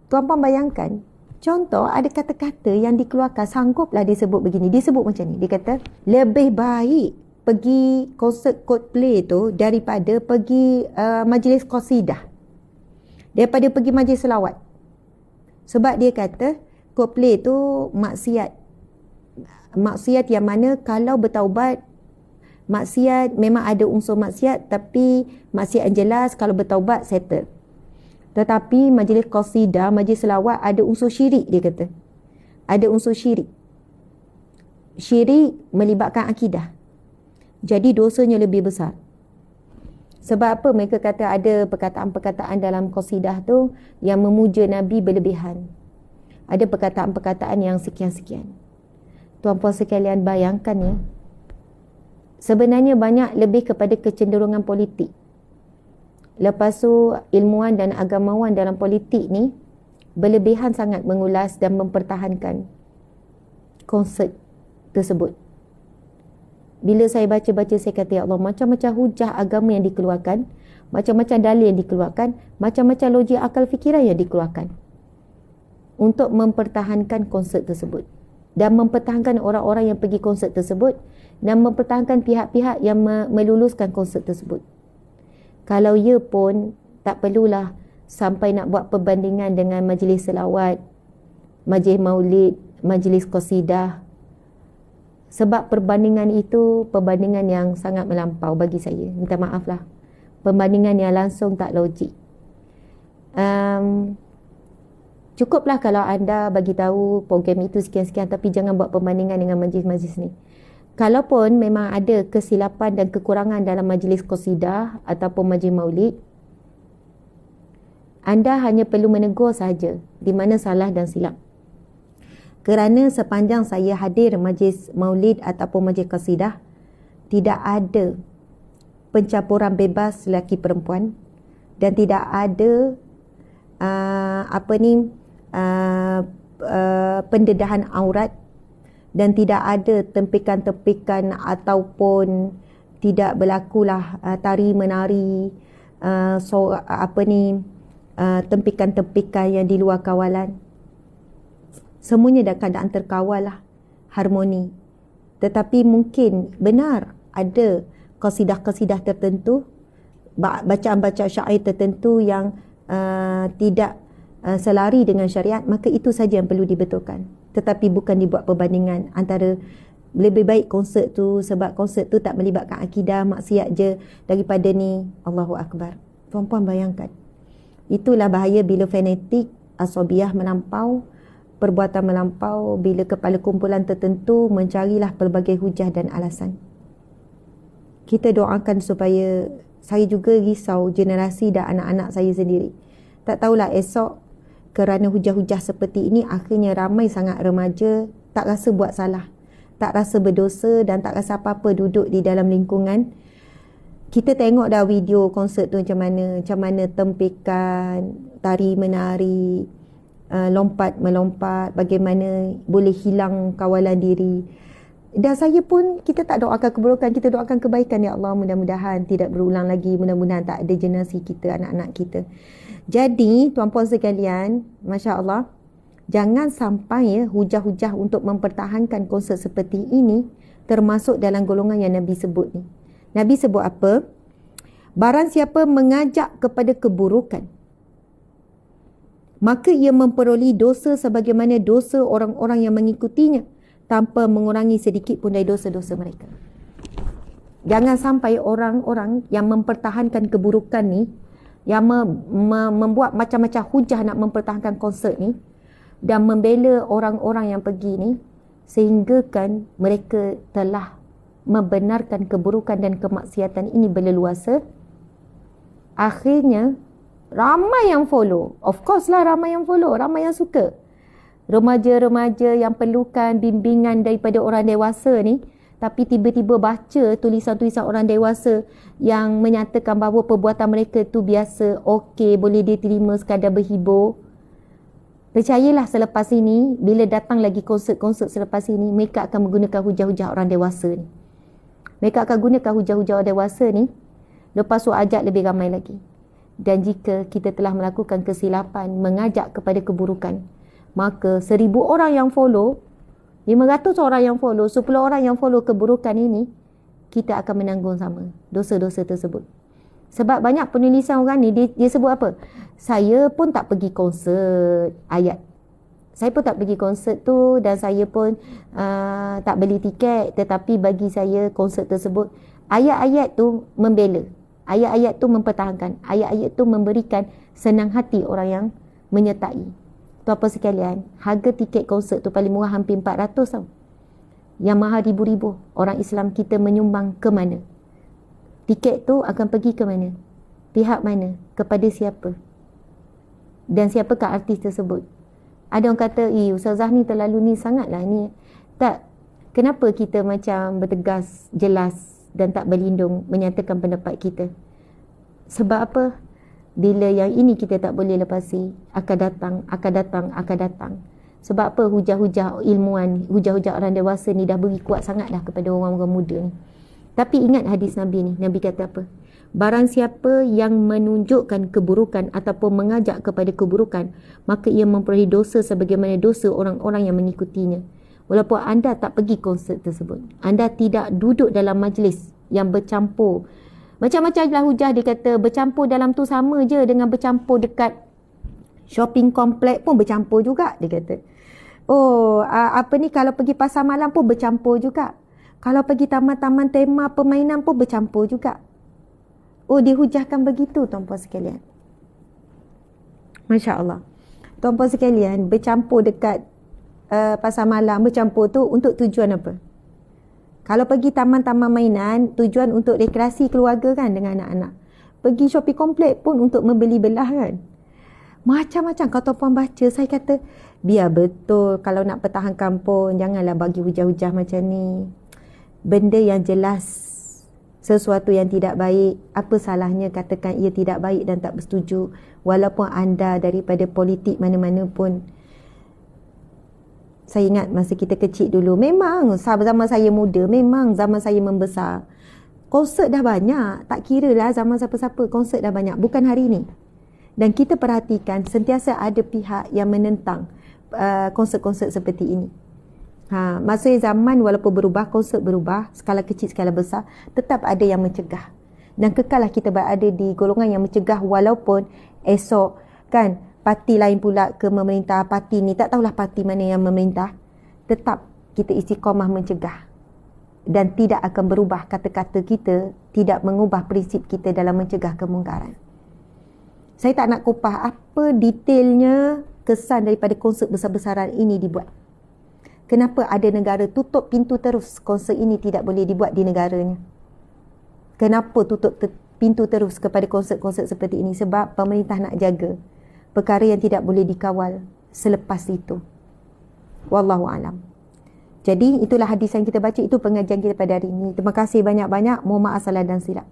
Tuan-puan bayangkan, contoh ada kata-kata yang dikeluarkan, sangguplah disebut begini, disebut macam ni. Dia kata, lebih baik pergi konsert Coldplay tu daripada pergi majlis qasidah, daripada pergi majlis selawat. Sebab dia kata Coldplay tu maksiat yang mana kalau bertaubat, maksiat memang ada unsur maksiat, tapi maksiat yang jelas, kalau bertaubat settle. Tetapi majlis qasidah, majlis selawat ada unsur syirik, dia kata. Ada unsur syirik. Syirik melibatkan akidah. Jadi dosanya lebih besar. Sebab apa mereka kata ada perkataan-perkataan dalam qasidah tu yang memuja Nabi berlebihan. Ada perkataan-perkataan yang sekian-sekian. Tuan-puan sekalian bayangkan ya. Sebenarnya banyak lebih kepada kecenderungan politik. Lepas tu ilmuwan dan agamawan dalam politik ni berlebihan sangat mengulas dan mempertahankan konsert tersebut. Bila saya baca-baca, saya kata, ya Allah, macam-macam hujah agama yang dikeluarkan, macam-macam dalil yang dikeluarkan, macam-macam logik akal fikiran yang dikeluarkan untuk mempertahankan konsert tersebut dan mempertahankan orang-orang yang pergi konsert tersebut dan mempertahankan pihak-pihak yang meluluskan konsert tersebut. Kalau ya pun tak perlulah sampai nak buat perbandingan dengan majlis selawat, majlis maulid, majlis qasidah. Sebab perbandingan itu perbandingan yang sangat melampau bagi saya. Minta maaf lah. Perbandingan yang langsung tak logik. Cukuplah kalau anda bagi tahu program itu sekian-sekian, tapi jangan buat perbandingan dengan majlis-majlis ni. Kalaupun memang ada kesilapan dan kekurangan dalam majlis qasidah ataupun majlis maulid, anda hanya perlu menegur sahaja di mana salah dan silap. Kerana sepanjang saya hadir majlis maulid ataupun majlis qasidah, tidak ada pencampuran bebas lelaki perempuan dan tidak ada pendedahan aurat, dan tidak ada tempikan-tempikan ataupun tidak berlakulah tari menari, tempikan-tempikan yang di luar kawalan. Semuanya dalam keadaan terkawal lah, harmoni. Tetapi mungkin benar ada qasidah-qasidah tertentu, bacaan-bacaan syair tertentu yang tidak selari dengan syariat, maka itu saja yang perlu dibetulkan. Tetapi bukan dibuat perbandingan antara lebih baik konsert tu sebab konsert tu tak melibatkan akidah, maksiat je, daripada ni. Allahu Akbar. Tuan-puan bayangkan. Itulah bahaya bila fanatik, asabiah melampau, perbuatan melampau, bila kepala kumpulan tertentu mencarilah pelbagai hujah dan alasan. Kita doakan supaya, saya juga risau generasi dan anak-anak saya sendiri. Tak tahulah esok kerana hujah-hujah seperti ini akhirnya ramai sangat remaja tak rasa buat salah, tak rasa berdosa dan tak rasa apa-apa duduk di dalam lingkungan. Kita tengok dah video konsert tu macam mana tempikan, tari menari, lompat melompat, bagaimana boleh hilang kawalan diri. Dan saya pun, kita tak doakan keburukan, kita doakan kebaikan. Ya Allah, mudah-mudahan tidak berulang lagi, mudah-mudahan tak ada generasi kita, anak-anak kita. Jadi tuan-puan sekalian, Masya Allah, jangan sampai ya hujah-hujah untuk mempertahankan konsert seperti ini termasuk dalam golongan yang Nabi sebut ni. Nabi sebut apa? Barang siapa mengajak kepada keburukan, maka ia memperoleh dosa sebagaimana dosa orang-orang yang mengikutinya, tanpa mengurangi sedikit pun dari dosa-dosa mereka. Jangan sampai orang-orang yang mempertahankan keburukan ni, yang membuat macam-macam hujah nak mempertahankan konsert ni dan membela orang-orang yang pergi ni, sehingga kan mereka telah membenarkan keburukan dan kemaksiatan ini berleluasa. Akhirnya ramai yang follow. Of course lah ramai yang follow, ramai yang suka. Remaja-remaja yang perlukan bimbingan daripada orang dewasa ni, tapi tiba-tiba baca tulisan-tulisan orang dewasa yang menyatakan bahawa perbuatan mereka tu biasa, okey, boleh diterima, sekadar berhibur. Percayalah selepas ini, bila datang lagi konsert-konsert selepas ini, mereka akan menggunakan hujah-hujah orang dewasa ni. Mereka akan gunakan hujah-hujah orang dewasa ni, lepas tu ajak lebih ramai lagi. Dan jika kita telah melakukan kesilapan mengajak kepada keburukan, maka 1000 orang yang follow, 500 orang yang follow, 10 orang yang follow keburukan ini, kita akan menanggung sama dosa-dosa tersebut. Sebab banyak penulisan orang ni, dia sebut apa? Saya pun tak pergi konsert ayat. Saya pun tak pergi konsert tu, dan saya pun tak beli tiket. Tetapi bagi saya konsert tersebut, ayat-ayat tu membela. Ayat-ayat tu mempertahankan. Ayat-ayat tu memberikan senang hati orang yang menyertai. Tuan-puan sekalian, harga tiket konsert tu paling murah hampir 400 tau. Yang mahal ribu-ribu. Orang Islam kita menyumbang ke mana? Tiket tu akan pergi ke mana? Pihak mana? Kepada siapa? Dan siapakah artis tersebut? Ada orang kata, Ustazah ni terlalu ni sangatlah ni. Tak. Kenapa kita macam bertegas, jelas dan tak berlindung menyatakan pendapat kita? Sebab apa? Bila yang ini kita tak boleh lepasi, akan datang. Sebab apa? Hujah-hujah ilmuwan, hujah-hujah orang dewasa ni dah beri kuat sangat dah kepada orang-orang muda ni. Tapi ingat hadis Nabi ni. Nabi kata apa? Barang siapa yang menunjukkan keburukan ataupun mengajak kepada keburukan, maka ia memperoleh dosa sebagaimana dosa orang-orang yang mengikutinya. Walaupun anda tak pergi konsert tersebut, anda tidak duduk dalam majlis yang bercampur. Macam-macam lah hujah dia kata, bercampur dalam tu sama je dengan bercampur dekat shopping komplek pun bercampur juga, dia kata. Kalau pergi pasar malam pun bercampur juga. Kalau pergi taman-taman tema permainan pun bercampur juga. Dihujahkan begitu, tuan-puan sekalian. Masya Allah. Tuan-puan sekalian, bercampur dekat pasar malam, bercampur tu untuk tujuan apa? Kalau pergi taman-taman mainan, tujuan untuk rekreasi keluarga kan dengan anak-anak. Pergi shopping komplek pun untuk membeli belah kan. Macam-macam. Kalau tuan-puan baca, saya kata, biar betul. Kalau nak pertahankan pun, janganlah bagi hujah-hujah macam ni. Benda yang jelas, sesuatu yang tidak baik, apa salahnya katakan ia tidak baik dan tak bersetuju. Walaupun anda daripada politik mana-mana pun. Saya ingat masa kita kecil dulu, memang zaman saya muda, memang zaman saya membesar, konsert dah banyak. Tak kira lah zaman siapa-siapa, konsert dah banyak. Bukan hari ni. Dan kita perhatikan, sentiasa ada pihak yang menentang konsert-konsert seperti ini. Maksudnya zaman walaupun berubah, konsert berubah, skala kecil, skala besar, tetap ada yang mencegah. Dan kekallah kita berada di golongan yang mencegah, walaupun esok kan parti lain pula ke memerintah, parti ni tak tahulah parti mana yang memerintah, tetap kita istiqamah mencegah. Dan tidak akan berubah kata-kata kita, tidak mengubah prinsip kita dalam mencegah kemungkaran. Saya tak nak kupas apa detailnya kesan daripada konsert besar-besaran ini dibuat. Kenapa ada negara tutup pintu terus konsert ini tidak boleh dibuat di negaranya? Kenapa tutup pintu terus kepada konsert-konsert seperti ini? Sebab pemerintah nak jaga perkara yang tidak boleh dikawal selepas itu. Wallahu alam. Jadi itulah hadis yang kita baca, itu pengajian kita pada hari ini. Terima kasih banyak-banyak. Mohon maaf salah dan silap.